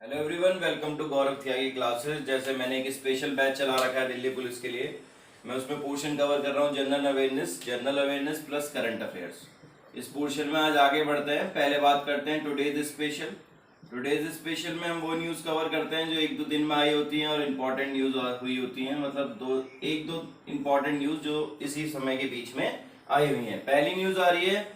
Hello everyone, welcome to Gaurav Tyagi classes. जैसे मैंने एक स्पेशल बैच चला रखा है दिल्ली पुलिस के लिए। मैं उसमें पोर्शन कवर कर रहा हूँ general awareness plus current affairs. इस पोर्शन में आज आगे बढ़ते हैं। पहले बात करते हैं टुडेज स्पेशल में हम वो न्यूज़ कवर करते हैं जो एक दो दिन में आई होती हैं और इम्पोर्टेंट न्यूज़ हुई होती हैं। मतलब एक दो इम्पोर्टेंट न्यूज़ जो इसी समय के बीच में आई हुई हैं। पहली न्यूज़ आ रही है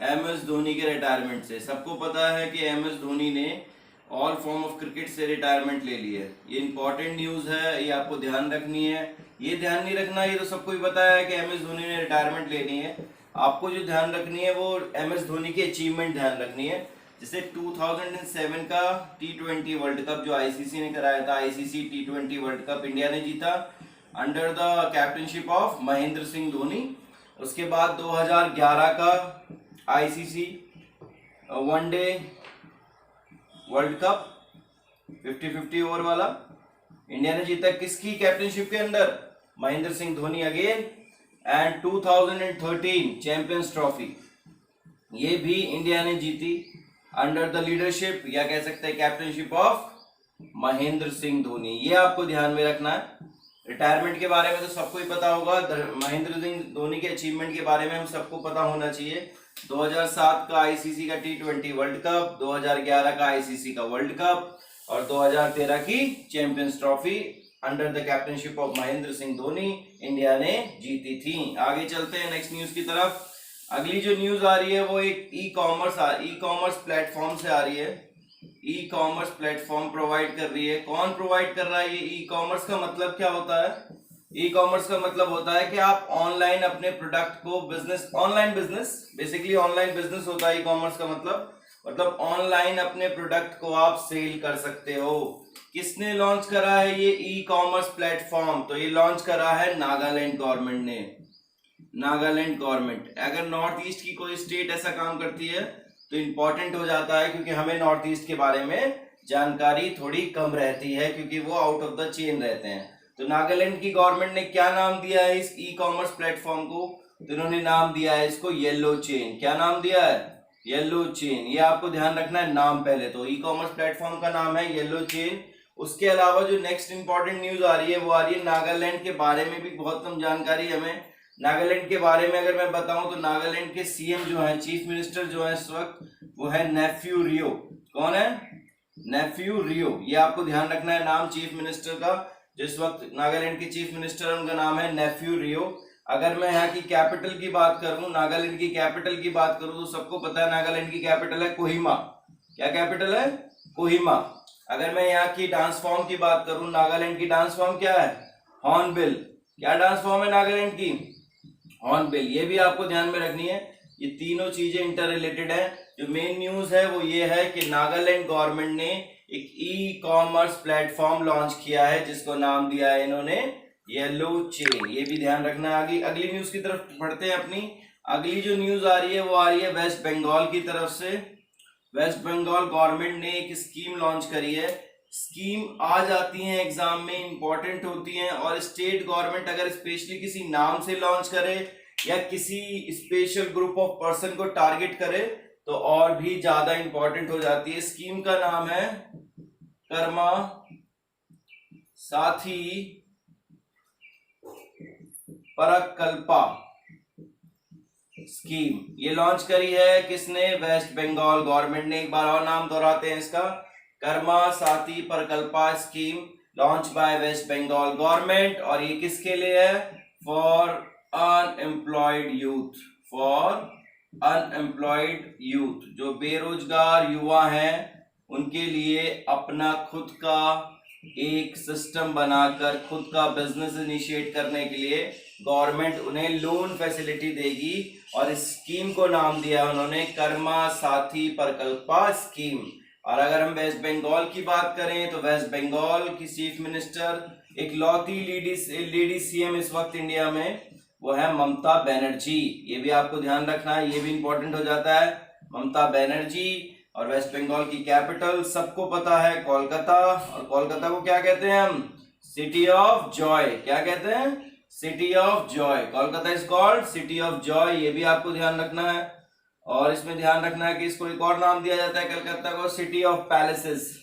एम एस धोनी के रिटायरमेंट से। सबको पता है कि एम एस धोनी ने ऑल फॉर्म ऑफ क्रिकेट से रिटायरमेंट ले ली है। ये इंपॉर्टेंट न्यूज़ है, ये आपको ध्यान रखनी है। ये ध्यान नहीं रखना, ये तो सबको ही पता है कि एम एस धोनी ने रिटायरमेंट लेनी है। आपको जो ध्यान रखनी है वो एम एस धोनी की अचीवमेंट ध्यान रखनी है। जैसे 2007 का T20 वर्ल्ड कप जो आईसीसी ने कराया था, ICC T20 world cup India ने जीता under the captainship of Mahendra Singh Dhoni. उसके बाद 2011 का ICC one day world cup 50-50 over वाला इंडिया ने जीता किसकी कैप्टनशिप के अंदर? Mahendra Singh Dhoni again. And 2013 champions trophy, ये भी इंडिया ने जीती अंडर द लीडरशिप या कह सकते हैं कैप्टनशिप ऑफ महेंद्र सिंह धोनी। ये आपको ध्यान में रखना है। रिटायरमेंट के बारे में तो सबको ही पता होगा। महेंद्र सिंह धोनी के अचीवमेंट के बारे में हम सबको पता होना चाहिए। 2007 का आईसीसी का T20 वर्ल्ड कप, 2011 का आईसीसी का वर्ल्ड कप और 2013 की champions trophy under the captainship of Mahendra Singh Dhoni India ने जीती थी। आगे चलते हैं नेक्स्ट न्यूज की तरफ। अगली जो न्यूज आ रही है वो एक ई कॉमर्स प्लेटफॉर्म से आ रही है। ई कॉमर्स प्लेटफॉर्म प्रोवाइड कर रही है। कौन प्रोवाइड कर रहा है ये ई कॉमर्स? का मतलब क्या होता है? ई कॉमर्स का मतलब होता है कि आप ऑनलाइन अपने प्रोडक्ट को ऑनलाइन बिजनेस होता है। ई कॉमर्स का मतलब ऑनलाइन अपने प्रोडक्ट को आप सेल कर सकते हो। किसने लॉन्च करा है ये ई कॉमर्स प्लेटफॉर्म? तो ये लॉन्च करा है नागालैंड गवर्नमेंट ने। नागालैंड गवर्नमेंट। अगर नॉर्थ ईस्ट की कोई स्टेट ऐसा काम करती है तो इंपॉर्टेंट हो जाता है, क्योंकि हमें नॉर्थ ईस्ट के बारे में जानकारी थोड़ी कम रहती है क्योंकि वो आउट ऑफ द चेन रहते हैं। तो नागालैंड की गवर्नमेंट ने क्या नाम दिया है इस ई कॉमर्स प्लेटफॉर्म को? तो इन्होंने नाम दिया है इसको येलो चेन। क्या नाम दिया है? Yellow chain. ये आपको ध्यान रखना है नाम। पहले तो ई कॉमर्स प्लेटफॉर्म का नाम है येलो चेन। उसके अलावा जो नेक्स्ट इंपॉर्टेंट न्यूज आ रही है वो आ रही है नागालैंड के बारे में भी बहुत कम जानकारी हमें। नागालैंड के बारे में अगर मैं बताऊं तो नागालैंड के सीएम जो है, चीफ मिनिस्टर जो है इस वक्त, वो है नेफ्यू रियो। कौन है? नेफ्यू रियो। ये आपको ध्यान रखना है नाम चीफ मिनिस्टर का। जिस वक्त नागालैंड के चीफ मिनिस्टर उनका नाम है नेफ्यू रियो। अगर मैं यहाँ की कैपिटल की बात करूं, नागालैंड की कैपिटल की बात करूं, तो सबको पता है नागालैंड की कैपिटल है कोहिमा। क्या कैपिटल है? कोहिमा। अगर मैं यहाँ की डांस फॉर्म की बात करूं, नागालैंड की डांस फॉर्म क्या है? हॉर्नबिल। क्या डांस फॉर्म है नागालैंड की? हॉर्नबिल। ये भी आपको ध्यान में रखनी है। ये तीनों चीजें इंटर रिलेटेड है। जो मेन न्यूज है वो ये है कि नागालैंड गवर्नमेंट ने एक ई कॉमर्स प्लेटफॉर्म लॉन्च किया है जिसको नाम दिया है इन्होंने येलो चेन। ये भी ध्यान रखना है। आगे अगली न्यूज की तरफ बढ़ते हैं अपनी। अगली जो न्यूज आ रही है वो आ रही है वेस्ट बंगाल की तरफ से। वेस्ट बंगाल गवर्नमेंट ने एक स्कीम लॉन्च करी है। स्कीम आ जाती है एग्जाम में, इंपॉर्टेंट होती हैं। और स्टेट गवर्नमेंट अगर स्पेशली किसी नाम से लॉन्च करे या किसी स्पेशल ग्रुप ऑफ पर्सन को टारगेट करे तो और भी ज्यादा इंपॉर्टेंट हो जाती है। स्कीम का नाम है कर्मा साथी परकल्पा स्कीम। ये लॉन्च करी है किसने? वेस्ट बंगाल गवर्नमेंट ने। एक बार और नाम दोहराते हैं इसका, Karma Sathi Prakalpa scheme launch by West Bengal government. और ये किसके लिए है? For unemployed youth. For unemployed youth, जो बेरोजगार युवा हैं उनके लिए अपना खुद का एक सिस्टम बनाकर खुद का बिजनेस इनिशिएट करने के लिए गवर्नमेंट उन्हें लोन फैसिलिटी देगी। और इस स्कीम को नाम दिया उन्होंने कर्मा साथी प्रकल्पा स्कीम। और अगर हम वेस्ट बंगाल की बात करें तो वेस्ट बंगाल की चीफ मिनिस्टर, एक लौती लेडी सीएम इस वक्त इंडिया में, वो है ममता बनर्जी। ये भी आपको ध्यान रखना है, ये भी इंपॉर्टेंट हो जाता है। ममता बनर्जी। और वेस्ट बंगाल की कैपिटल सबको पता है कोलकाता। और कोलकाता को क्या कहते हैं हम? City of Joy. क्या कहते हैं? City of Joy. Kolkata is called city of Joy. ये भी आपको ध्यान रखना है। और इसमें ध्यान रखना है कि इसको एक और नाम दिया जाता है कलकत्ता को, city of palaces.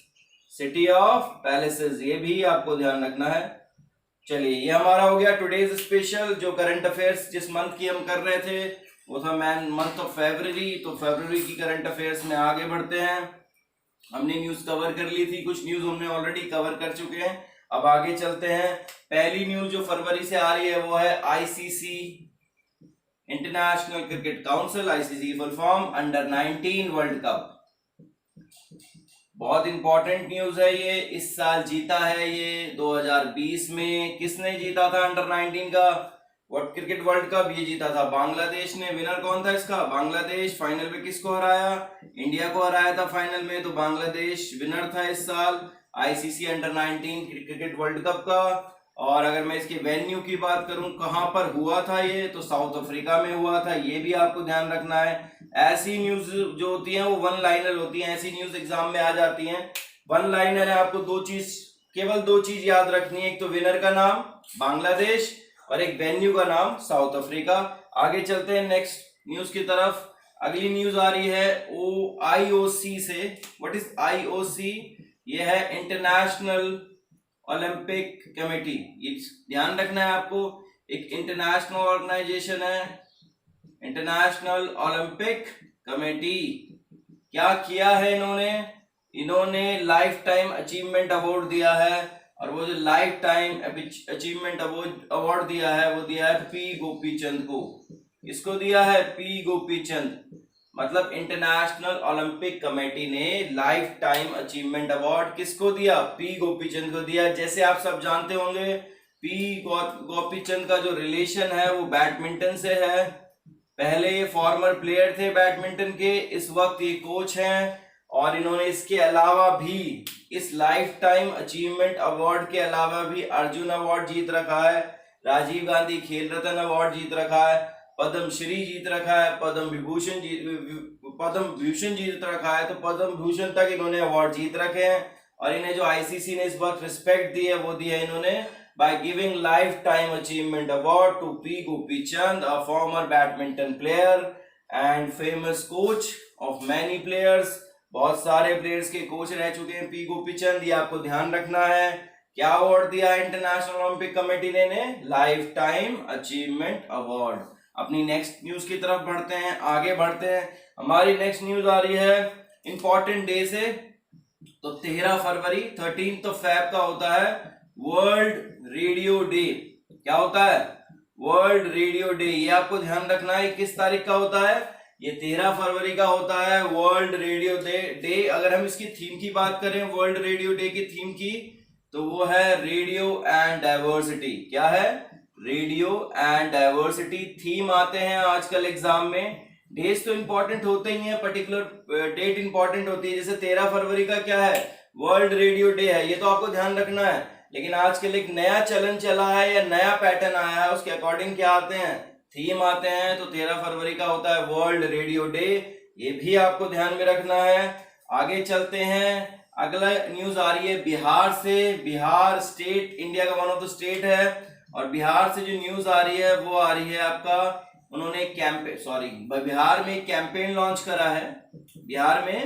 City of palaces, ये भी आपको ध्यान रखना है। चलिए, ये हमारा हो गया टुडेज स्पेशल। जो करंट अफेयर्स जिस मंथ की हम कर रहे थे वो था मंथ ऑफ फरवरी। तो फरवरी की करंट अफेयर्स में आगे बढ़ते हैं। हमने न्यूज कवर कर ली थी, कुछ न्यूज हमने ऑलरेडी कवर कर चुके हैं। अब आगे चलते हैं। पहली न्यूज जो फरवरी से आ रही है वो है ICC, international cricket council, ICC की full form, under nineteen world cup. बहुत इंपॉर्टेंट न्यूज है ये। इस साल जीता है ये 2020 में। किसने जीता था अंडर-19 का क्रिकेट वर्ल्ड कप? ये जीता था बांग्लादेश ने। विनर कौन था इसका? बांग्लादेश। फाइनल में किसको हराया? इंडिया को हराया था फाइनल में। तो बांग्लादेश विनर था इस साल ICC under-19 cricket world cup का। और अगर मैं इसके वेन्यू की बात करूं, कहां पर हुआ था ये, तो साउथ अफ्रीका में हुआ था। ये भी आपको ध्यान रखना है। ऐसी न्यूज जो होती है वो वन लाइनर होती है। ऐसी न्यूज एग्जाम में आ जाती हैं वन लाइनर है। आपको केवल दो चीज याद रखनी है। एक तो विनर का नाम बांग्लादेश और एक वेन्यू का नाम साउथ अफ्रीका। आगे चलते हैं नेक्स्ट न्यूज की तरफ। अगली न्यूज आ रही है आईओसी से। What is IOC? ये है इंटरनेशनल ओलंपिक कमेटी। ये ध्यान रखना है आपको। एक इंटरनेशनल ऑर्गेनाइजेशन है इंटरनेशनल ओलंपिक कमेटी। क्या किया है इन्होंने लाइफ टाइम अचीवमेंट अवार्ड दिया है। और वो जो लाइफ टाइम अचीवमेंट अवार्ड दिया है वो दिया है पी गोपीचंद को। इसको दिया है पी गोपीचंद। मतलब इंटरनेशनल ओलंपिक कमेटी ने लाइफ टाइम अचीवमेंट अवार्ड किसको दिया? पी गोपीचंद को दिया। जैसे आप सब जानते होंगे पी गोपीचंद का जो रिलेशन है वो बैडमिंटन से है। पहले ये फॉर्मर प्लेयर थे बैडमिंटन के, इस वक्त ये कोच हैं। और इन्होंने इसके अलावा भी इस लाइफ टाइम अचीवमेंट अवार्ड के अलावा भी अर्जुन अवार्ड जीत रखा है, राजीव गांधी खेल रत्न अवार्ड जीत रखा है, पद्म श्री जीत रखा है, पद्म विभूषण जीत रखा है। तो पद्म भूषण तक इन्होंने अवार्ड जीत रखे हैं। और इन्हें जो आईसीसी ने इस वक्त रिस्पेक्ट दी है वो दी है इन्होंने by giving lifetime achievement award to P. Gopichand, a former badminton player and famous coach of many players. बहुत सारे प्लेयर्स के कोच रह चुके हैं पी गोपीचंद। ये आपको ध्यान रखना है। क्या अवार्ड दिया इंटरनेशनल ओलंपिक कमेटी ने? Life time achievement award. अपनी नेक्स्ट न्यूज की तरफ बढ़ते हैं, आगे बढ़ते हैं। हमारी नेक्स्ट न्यूज आ रही है इंपॉर्टेंट डे से। तो 13 फरवरी 13 फेब का होता है वर्ल्ड रेडियो डे। क्या होता है? World radio day. ये आपको ध्यान रखना है किस तारीख का होता है। ये 13 फरवरी का होता है वर्ल्ड रेडियो डे। अगर हम इसकी थीम की बात करें, वर्ल्ड रेडियो डे की थीम की, तो वो है रेडियो एंड डाइवर्सिटी। क्या है? रेडियो एंड डाइवर्सिटी थीम आते हैं आजकल एग्जाम में। डेज तो इंपॉर्टेंट होते ही हैं, पर्टिकुलर डेट इंपॉर्टेंट होती है। जैसे 13 फरवरी का क्या है? वर्ल्ड रेडियो डे है। ये तो आपको ध्यान रखना है। लेकिन आजकल एक नया चलन चला है या नया पैटर्न आया है, उसके अकॉर्डिंग क्या आते हैं? थीम आते हैं। तो 13 फरवरी का होता है वर्ल्ड रेडियो डे। ये भी आपको ध्यान में रखना है। आगे चलते हैं। अगला न्यूज आ रही है बिहार से। बिहार स्टेट इंडिया का वन ऑफ द स्टेट है। और बिहार से जो न्यूज आ रही है वो आ रही है आपका, उन्होंने बिहार में एक कैंपेन लॉन्च करा है। बिहार में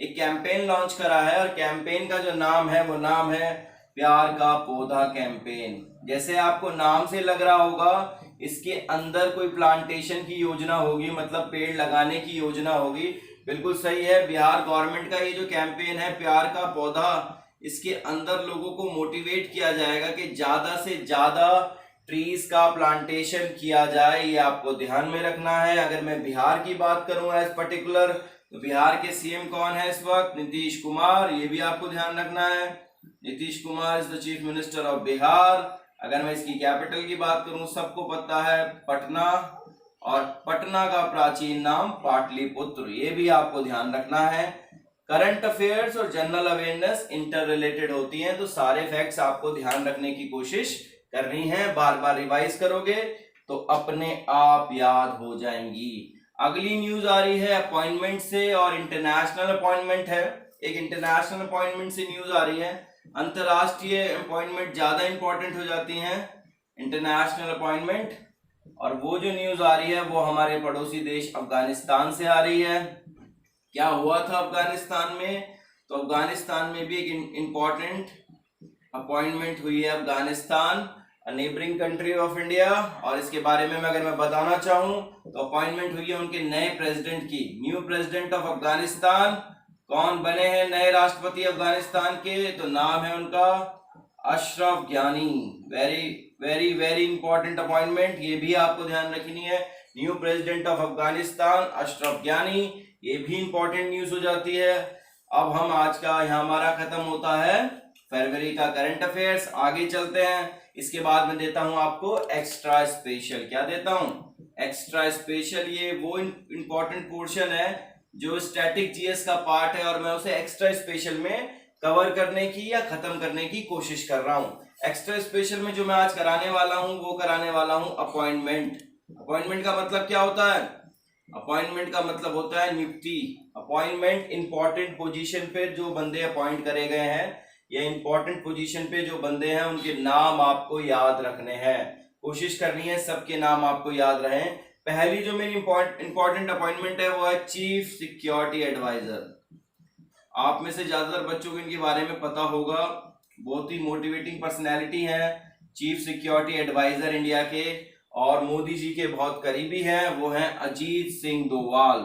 एक कैंपेन लॉन्च करा है और कैंपेन का जो नाम है वो नाम है प्यार का पौधा कैंपेन। जैसे आपको नाम से लग रहा होगा इसके अंदर कोई प्लांटेशन की योजना होगी, मतलब पेड़ लगाने की योजना होगी। बिल्कुल सही है। बिहार गवर्नमेंट का ये जो कैंपेन है प्यार का पौधा, इसके अंदर लोगों को मोटिवेट किया जाएगा कि ज्यादा से ज्यादा ट्रीज का प्लांटेशन किया जाए। ये आपको ध्यान में रखना है। अगर मैं बिहार की बात करूं एज पर्टिकुलर, तो बिहार के सीएम कौन है इस वक्त? नीतीश कुमार। ये भी आपको ध्यान रखना है। Nitish Kumar is the chief minister of Bihar. अगर मैं इसकी कैपिटल की बात करूं, सबको पता है पटना, और पटना का प्राचीन नाम पाटलिपुत्र। ये भी आपको ध्यान रखना है। करंट अफेयर्स और जनरल अवेयरनेस इंटर रिलेटेड होती हैं, तो सारे फैक्ट्स आपको ध्यान रखने की कोशिश करनी है। बार बार रिवाइज करोगे तो अपने आप याद हो जाएंगी। अगली न्यूज आ रही है अपॉइंटमेंट से, और इंटरनेशनल अपॉइंटमेंट है। एक इंटरनेशनल अपॉइंटमेंट से न्यूज आ रही है। अंतरराष्ट्रीय अपॉइंटमेंट ज्यादा इंपॉर्टेंट हो जाती हैं, इंटरनेशनल अपॉइंटमेंट। और वो जो न्यूज आ रही है वो हमारे पड़ोसी देश अफगानिस्तान से आ रही है। क्या हुआ था अफगानिस्तान में? तो अफगानिस्तान में भी एक इम्पोर्टेंट अपॉइंटमेंट हुई है। Afghanistan neighbouring country of India, और इसके बारे में अगर मैं बताना चाहूँ तो अपॉइंटमेंट हुई है उनके नए प्रेसिडेंट की। न्यू प्रेसिडेंट ऑफ अफगानिस्तान कौन बने हैं नए राष्ट्रपति अफगानिस्तान के? तो नाम है उनका Ashraf Ghani. Very very very important appointment, ये भी आपको ध्यान रखनी है। New president of Afghanistan Ashraf Ghani, ये भी इंपॉर्टेंट न्यूज हो जाती है। अब हम आज का यहाँ हमारा खत्म होता है फरवरी का करंट अफेयर्स। आगे चलते हैं, इसके बाद मैं देता हूं आपको एक्स्ट्रा स्पेशल। क्या देता हूं? Extra special. ये वो इंपॉर्टेंट पोर्शन है जो स्टैटिक जीएस का पार्ट है, और मैं उसे एक्स्ट्रा स्पेशल में कवर करने की या खत्म करने की कोशिश कर रहा हूं। एक्स्ट्रा स्पेशल में जो मैं आज कराने वाला हूं वो कराने वाला हूं अपॉइंटमेंट। अपॉइंटमेंट का मतलब क्या होता है? अपॉइंटमेंट का मतलब होता है नियुक्ति। अपॉइंटमेंट इंपॉर्टेंट पोजीशन पे जो बंदे अपॉइंट करे गए हैं या इंपॉर्टेंट पोजीशन पे जो बंदे हैं उनके नाम आपको याद रखने हैं। कोशिश करनी है सबके नाम आपको याद रहें। पहली जो मेरी इंपॉर्टेंट अपॉइंटमेंट है वो है चीफ सिक्योरिटी एडवाइजर। आप में से ज्यादातर बच्चों को इनके बारे में पता होगा, बहुत ही मोटिवेटिंग पर्सनैलिटी है चीफ सिक्योरिटी एडवाइजर इंडिया के, और मोदी जी के बहुत करीबी हैं। वो हैं Ajit Singh Doval.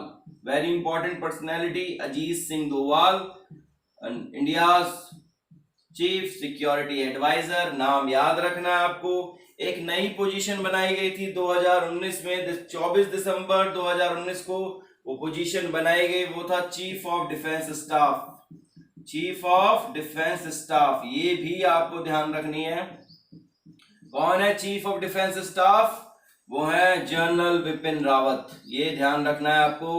Very important personality Ajit Singh Doval, India chief security adviser. नाम याद रखना है आपको। एक नई पोजीशन बनाई गई थी 2019 में, 24 दिसंबर 2019 को वो पोजीशन बनाई गई, वो था chief of defence staff. Chief of defence staff, ये भी आपको ध्यान रखनी है। कौन है चीफ ऑफ डिफेंस स्टाफ? वो है जनरल बिपिन रावत। ये ध्यान रखना है आपको।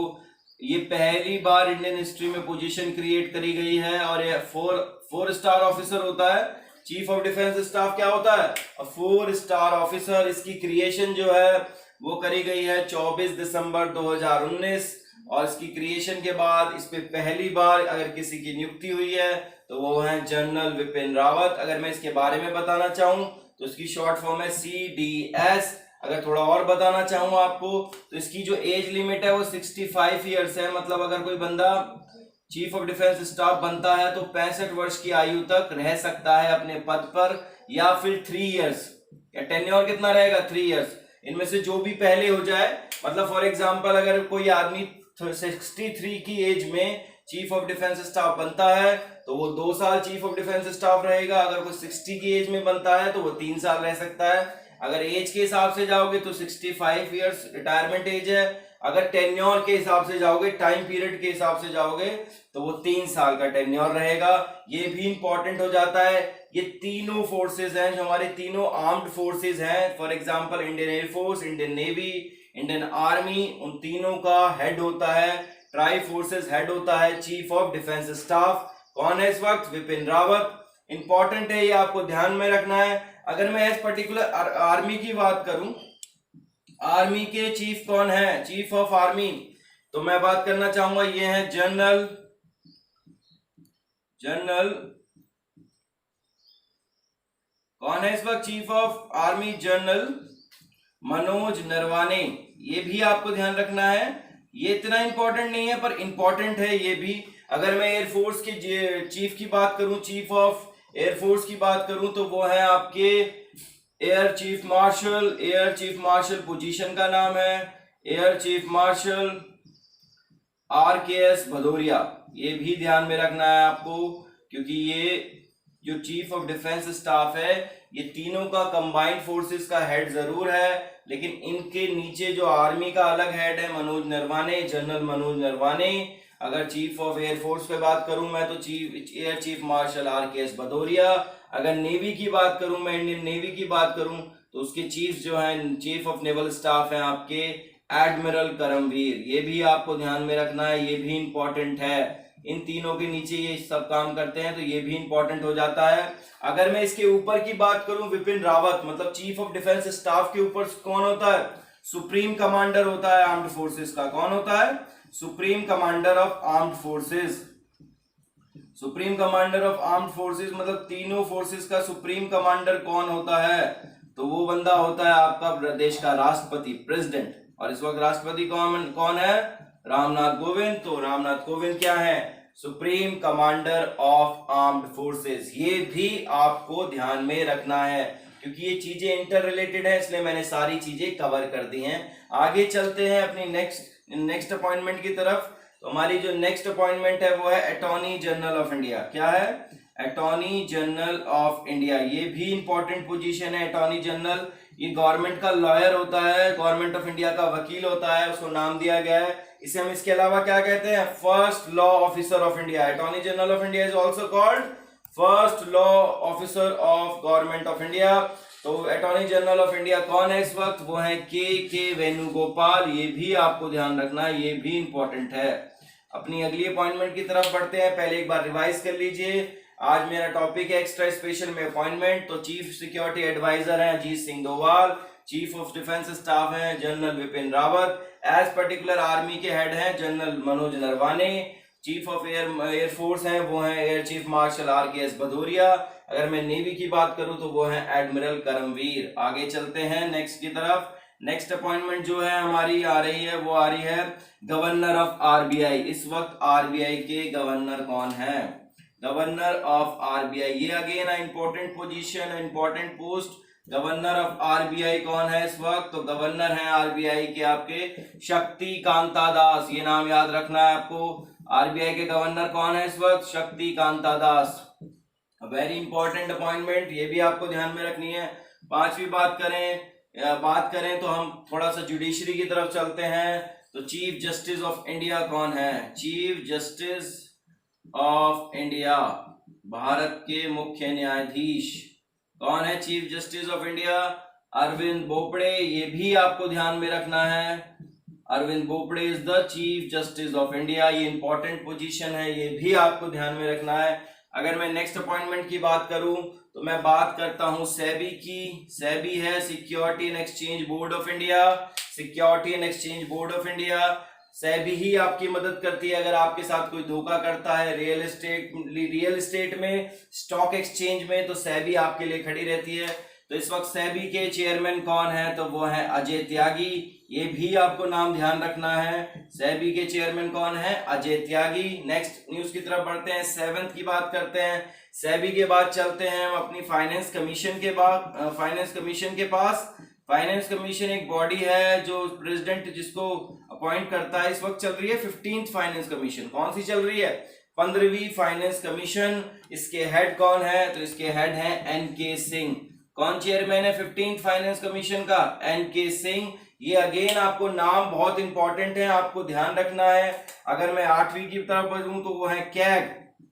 ये पहली बार इंडियन हिस्ट्री में पोजीशन क्रिएट करी गई है, और ये 4 स्टार ऑफिसर होता है। चीफ ऑफ डिफेंस स्टाफ क्या होता है? 4 स्टार ऑफिसर। इसकी क्रिएशन जो है वो करी गई है 24 दिसंबर 2019, और इसकी क्रिएशन के बाद इस पे पहली बार अगर किसी की नियुक्ति हुई है तो वो है जनरल बिपिन रावत। अगर मैं इसके बारे में बताना चाहूं तो इसकी शॉर्ट फॉर्म है CDS। अगर थोड़ा और बताना चाहूँ आपको तो इसकी जो एज लिमिट है वो 65 ईयर्स है। मतलब अगर कोई बंदा चीफ ऑफ डिफेंस स्टाफ बनता है तो 65 वर्ष की आयु तक रह सकता है अपने पद पर, या फिर 3 ईयर्स, या टेन्योर कितना रहेगा? 3 ईयर्स। इनमें से जो भी पहले हो जाए, मतलब फॉर एग्जांपल अगर कोई आदमी 63 की एज में चीफ ऑफ डिफेंस स्टाफ बनता है तो वो 2 साल चीफ ऑफ डिफेंस स्टाफ रहेगा। अगर कोई 60 की एज में बनता है तो वो 3 साल रह सकता है। अगर एज के हिसाब से जाओगे तो 65 ईयर्स रिटायरमेंट एज है। अगर टेन्योर के हिसाब से जाओगे, टाइम पीरियड के हिसाब से जाओगे, तो वो 3 साल का टेन्योर रहेगा। ये भी इंपॉर्टेंट हो जाता है। ये तीनों फोर्सेस हैं जो हमारे तीनों आर्म्ड फोर्सेस हैं, for example Indian air force, Indian navy, Indian army, उन तीनों का हेड होता है, ट्राई फोर्सेस हेड होता है चीफ ऑफ डिफेंस स्टाफ। कौन है इस वक्त? विपिन रावत। इंपॉर्टेंट है, ये आपको ध्यान में रखना है। अगर मैं इस पर्टिकुलर आर्मी की बात करूं, आर्मी के चीफ कौन है? चीफ ऑफ आर्मी, तो मैं बात करना चाहूंगा ये है जनरल कौन है इस वक्त chief of army? General Manoj Naravane. ये भी आपको ध्यान रखना है। ये इतना इंपॉर्टेंट नहीं है पर इंपॉर्टेंट है ये भी। अगर मैं एयरफोर्स के चीफ की बात करूं, चीफ ऑफ एयरफोर्स की बात करूं, तो वो है आपके air chief martial. Air chief martial position का नाम है, air chief marshal RKS Bhadauria. ये भी ध्यान में रखना है आपको, क्योंकि ये जो चीफ ऑफ डिफेंस स्टाफ है ये तीनों का कंबाइंड फोर्सेस का हेड जरूर है, लेकिन इनके नीचे जो आर्मी का अलग हेड है मनोज नरवाने, जनरल मनोज नरवाने। अगर चीफ ऑफ एयरफोर्स पे बात करूं मैं तो air chief marshal RKS Bhadauria. अगर नेवी की बात करूं मैं, इंडियन नेवी की बात करूं, तो उसके चीफ जो है चीफ ऑफ नेवल स्टाफ है आपके एडमिरल करमवीर। ये भी आपको ध्यान में रखना है, ये भी इंपॉर्टेंट है। इन तीनों के नीचे ये सब काम करते हैं तो ये भी इंपॉर्टेंट हो जाता है। अगर मैं इसके ऊपर की बात करूं, विपिन रावत मतलब चीफ ऑफ डिफेंस स्टाफ के ऊपर कौन होता है? सुप्रीम कमांडर होता है आर्म्ड फोर्सेस का। कौन होता है? Supreme commander of armed forces. Supreme commander of armed forces मतलब तीनों फोर्सेस का सुप्रीम कमांडर कौन होता है? तो वो बंदा होता है आपका देश का राष्ट्रपति, प्रेसिडेंट। और इस वक्त राष्ट्रपति कौन है? रामनाथ कोविंद। तो रामनाथ कोविंद क्या है? Supreme commander of armed forces. ये भी आपको ध्यान में रखना है क्योंकि ये चीजें इंटर रिलेटेड है, इसलिए मैंने सारी चीजें कवर कर दी हैं। आगे चलते हैं अपनी नेक्स्ट अपॉइंटमेंट की तरफ। तो हमारी जो नेक्स्ट अपॉइंटमेंट है वो है अटॉर्नी जनरल ऑफ इंडिया। क्या है? Attorney general of India. ये भी इंपॉर्टेंट पोजीशन है अटॉर्नी जनरल। ये गवर्नमेंट का लॉयर होता है, गवर्नमेंट ऑफ इंडिया का वकील होता है, उसको नाम दिया गया है। इसे हम इसके अलावा क्या कहते हैं? First law officer of India. Attorney general of India is also called first law officer of government of India. तो अटॉर्नी जनरल ऑफ इंडिया कौन है इस वक्त? वो है के वेणुगोपाल। ये भी आपको ध्यान रखना है, ये भी इंपॉर्टेंट है। अपनी अगली अपॉइंटमेंट की तरफ बढ़ते हैं। पहले एक बार रिवाइज कर लीजिए। आज मेरा टॉपिक है एक्स्ट्रा स्पेशल में अपॉइंटमेंट। तो चीफ सिक्योरिटी एडवाइजर है Ajit Singh Doval, chief of defence staff है general Vipin Rawat, as particular army के हेड हैं general Manoj Naravane, chief of air force हैं वो हैं air chief marshal RKS Bhadauria. अगर मैं नेवी की बात करूं तो वो है एडमिरल करमवीर। आगे चलते हैं नेक्स्ट की तरफ। नेक्स्ट अपॉइंटमेंट जो है हमारी आ रही है वो आ रही है गवर्नर ऑफ RBI। इस वक्त RBI के गवर्नर कौन है? Governor of RBI। ये again important position, important post. Governor of RBI कौन है इस वक्त? तो गवर्नर है RBI के आपके शक्ति कांता दास। ये नाम याद रखना है आपको। RBI के गवर्नर कौन है इस वक्त? शक्ति कांता दास। वेरी इंपॉर्टेंट अपॉइंटमेंट, ये भी आपको ध्यान में रखनी है। पांचवी बात करें तो हम थोड़ा सा जुडिशरी की तरफ चलते हैं। तो चीफ जस्टिस ऑफ इंडिया कौन है? Chief justice of India, Bharat के मुख्य न्यायाधीश कौन है? Chief justice of India Arvind Bobde. ये भी आपको ध्यान में रखना है। Arvind Bobde is the chief justice of India. ये इंपॉर्टेंट पोजीशन है, ये भी आपको ध्यान में रखना है। अगर मैं नेक्स्ट अपॉइंटमेंट की बात करूं तो मैं बात करता हूं सेबी की। सेबी है security and exchange board of India. Security and exchange board of India, SEBI ही आपकी मदद करती है अगर आपके साथ कोई धोखा करता है रियल एस्टेट में, स्टॉक एक्सचेंज में, तो सेबी आपके लिए खड़ी रहती है। तो इस वक्त सेबी के चेयरमैन कौन है? तो वो है अजय त्यागी। ये भी आपको नाम ध्यान रखना है। सेबी के चेयरमैन कौन है? अजय त्यागी। नेक्स्ट न्यूज की तरफ बढ़ते हैं। 7th की बात करते हैं। सेबी के बाद चलते हैं हम अपनी फाइनेंस कमीशन के पास। फाइनेंस कमीशन एक बॉडी है जो प्रेसिडेंट जिसको अपॉइंट करता है। इस वक्त चल रही है 15th फाइनेंस कमीशन। कौन सी चल रही है? 15वीं फाइनेंस कमीशन। इसके हेड कौन है? तो इसके हेड है NK सिंह। कौन चेयरमैन है 15th फाइनेंस कमीशन का? NK सिंह। ये अगेन आपको नाम बहुत इंपॉर्टेंट है, आपको ध्यान रखना है। अगर मैं 8वीं की तरफ बढ़ूं तो वो है कैग।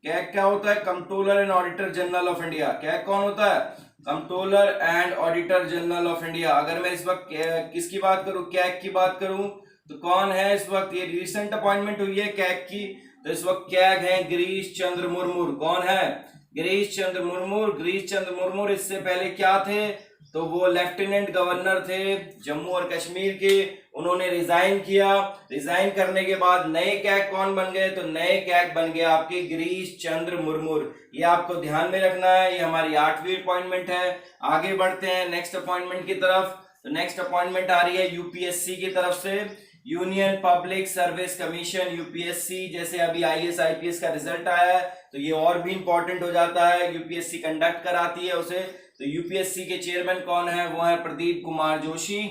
कैग क्या होता है? Controller and auditor general of India. CAG कौन होता है? Controller and auditor general of India. अगर मैं इस वक्त किसकी बात करूं, कैग की बात करूं, तो कौन है इस वक्त? ये रिसेंट अपॉइंटमेंट हुई है कैग की। तो इस वक्त कैग है गिरीश चंद्र मुर्मू। कौन है? गिरीश चंद्र मुर्मू। इससे पहले क्या थे? तो वो लेफ्टिनेंट गवर्नर थे जम्मू और कश्मीर के। उन्होंने रिजाइन किया। रिजाइन करने के बाद नए कैग कौन बन गए? तो नए कैग बन गए आपके गिरीश चंद्र मुर्मू। ये आपको ध्यान में रखना है। ये हमारी 8वीं अपॉइंटमेंट है। आगे बढ़ते हैं नेक्स्ट अपॉइंटमेंट की तरफ। तो नेक्स्ट अपॉइंटमेंट आ रही है यूपीएससी की तरफ से, union public service commission, UPSC. जैसे अभी IAS IPS का रिजल्ट आया है तो ये और भी इंपॉर्टेंट हो जाता है। यूपीएससी कंडक्ट कराती है उसे। तो यूपीएससी के चेयरमैन कौन है? वो है प्रदीप कुमार जोशी।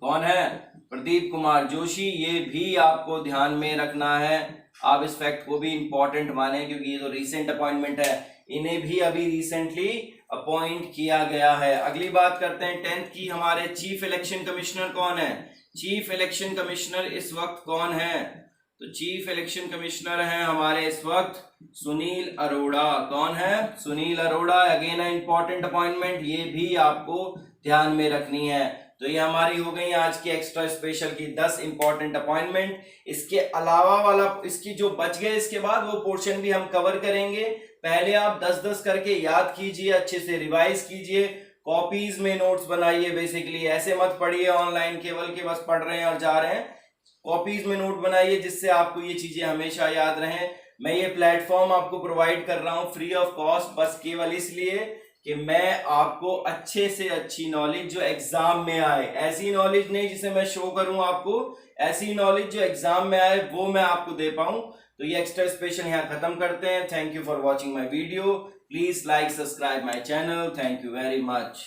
कौन है? प्रदीप कुमार जोशी। ये भी आपको ध्यान में रखना है। आप इस फैक्ट को भी इंपॉर्टेंट माने क्योंकि ये तो रिसेंट अपॉइंटमेंट है, इन्हें भी अभी रिसेंटली अपॉइंट किया गया है। अगली बात करते हैं 10th की। हमारे चीफ इलेक्शन कमिश्नर कौन है? चीफ इलेक्शन कमिश्नर इस वक्त कौन है? तो चीफ इलेक्शन कमिश्नर हैं हमारे इस वक्त सुनील अरोड़ा। कौन है? Sunil Arora. Again important appointment, ये भी आपको ध्यान में रखनी है। तो ये हमारी हो गई आज की एक्स्ट्रा स्पेशल की 10 इंपॉर्टेंट अपॉइंटमेंट। इसके अलावा वाला इसकी जो बच गए इसके बाद वो पोर्शन भी हम कवर करेंगे। पहले आप 10-10 करके याद कीजिए, अच्छे से रिवाइज कीजिए, कॉपीज में नोट्स बनाइए। बेसिकली ऐसे मत पढ़िए ऑनलाइन केवल के बस पढ़ रहे हैं और जा रहे हैं। कॉपीज में नोट बनाइए जिससे आपको ये चीजें हमेशा याद रहें। मैं ये प्लेटफॉर्म आपको प्रोवाइड कर रहा हूँ फ्री ऑफ कॉस्ट, बस केवल इसलिए कि मैं आपको अच्छे से अच्छी नॉलेज जो एग्जाम में आए, ऐसी नॉलेज नहीं जिसे मैं शो करूं आपको, ऐसी नॉलेज जो एग्जाम में आए वो मैं आपको दे पाऊं। तो ये एक्स्ट्रा स्पेशल यहाँ खत्म करते हैं। Thank you for watching my video. Please like subscribe my channel. Thank you very much.